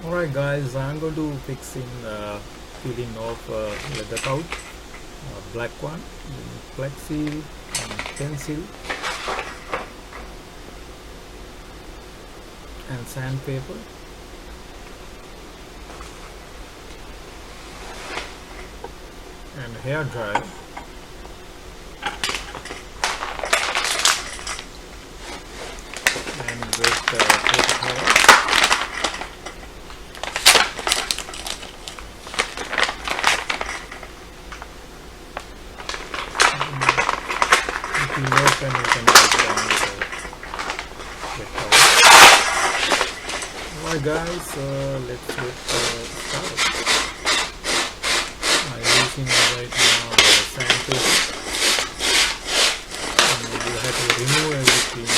Alright guys, I'm going to fix in peeling off leather couch, black one, flexi, pencil and sandpaper and hair dryer and with paper towel. If you know, then you can write down the towel. Alright guys, let's get started. I'm using right now the sandpaper, and you have to remove everything,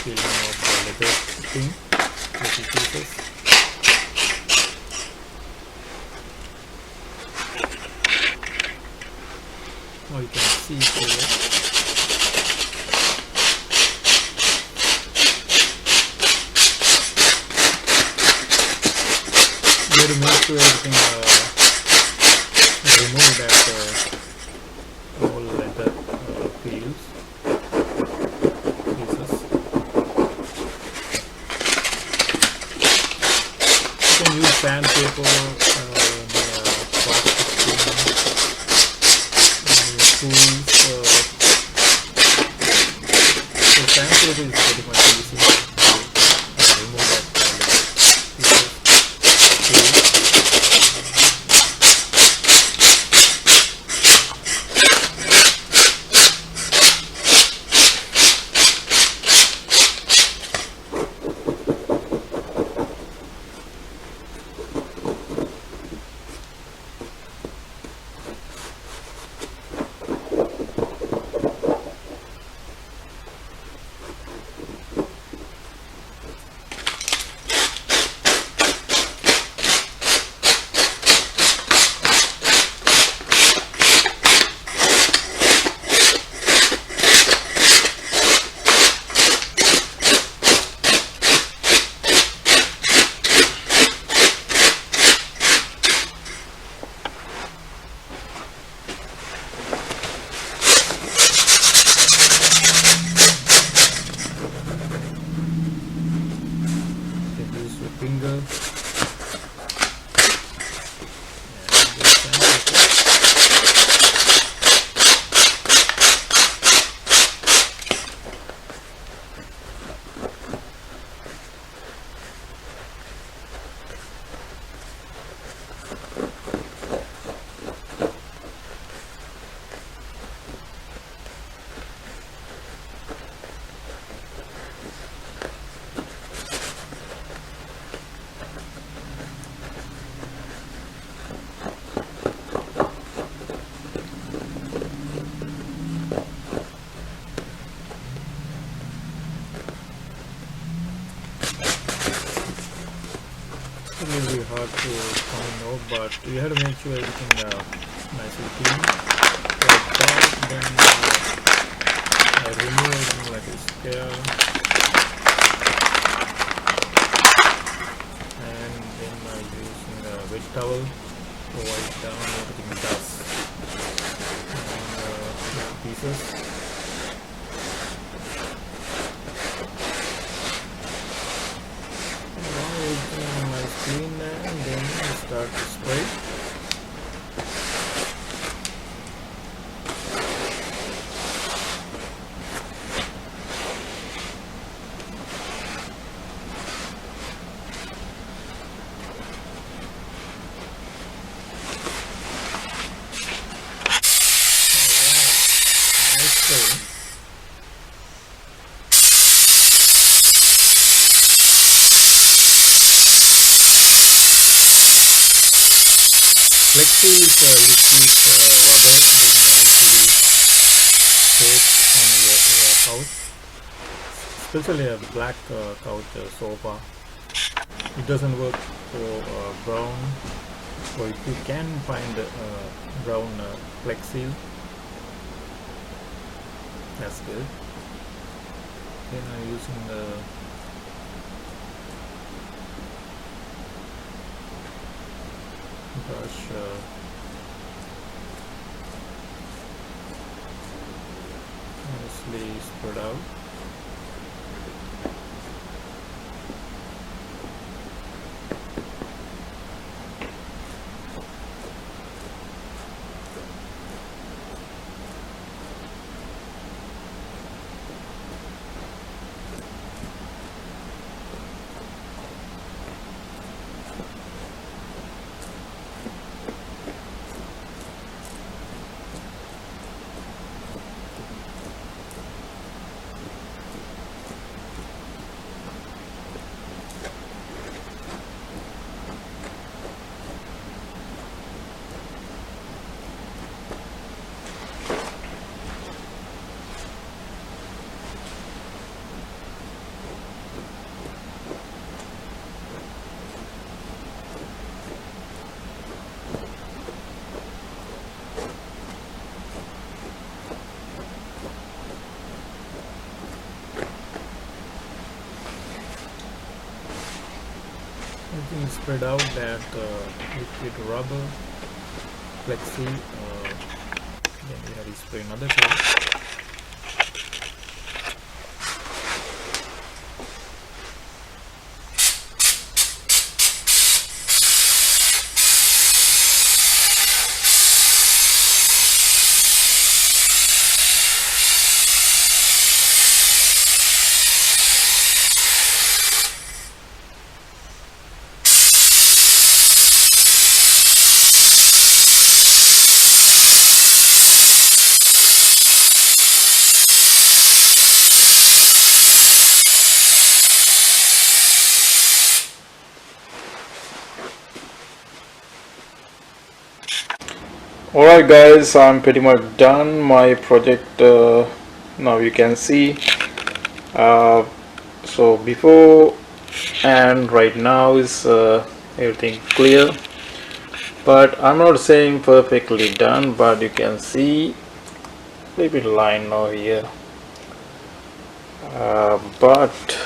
peeling off the leather thing, little pieces. Now you can see here. You have to make sure everything remove that all leather peels pieces. You can use sandpaper, plastic tools. So sandpaper is pretty much easy to remove that leather pieces. You can use your finger and the sandpaper. It's really hard to find out, but you have to make sure everything nicely clean. Like that, then I remove everything like a scale, and then I'm using a wet towel to wipe down everything dust and pieces. Now everything is clean, and then I start to spray. Nice spray. Flexi is a liquid rubber that you usually take on your couch, especially a black couch sofa. It doesn't work for brown, or if you can find brown flexi, that's good. Then I'm using the much nicely spread out. Everything is spread out, that liquid rubber flexi. Then we have to spray another coat. Alright guys, I'm pretty much done my project. Now you can see, so before and right now is everything clear, but I'm not saying perfectly done, but you can see a little bit line now here, but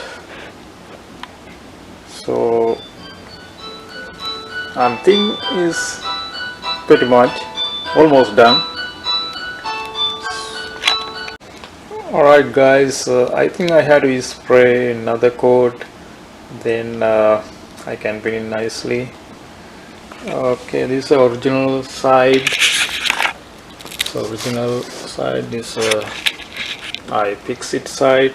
so I'm think is pretty much almost done. Alright guys, I think I had to spray another coat, then I can pin it nicely. Okay, this is the original side. So original side is I fix it side,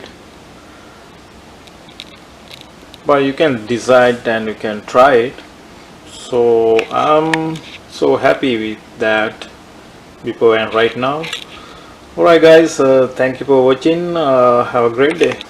but you can decide and you can try it. So I'm so happy with that before and right now. Alright guys, thank you for watching. Have a great day.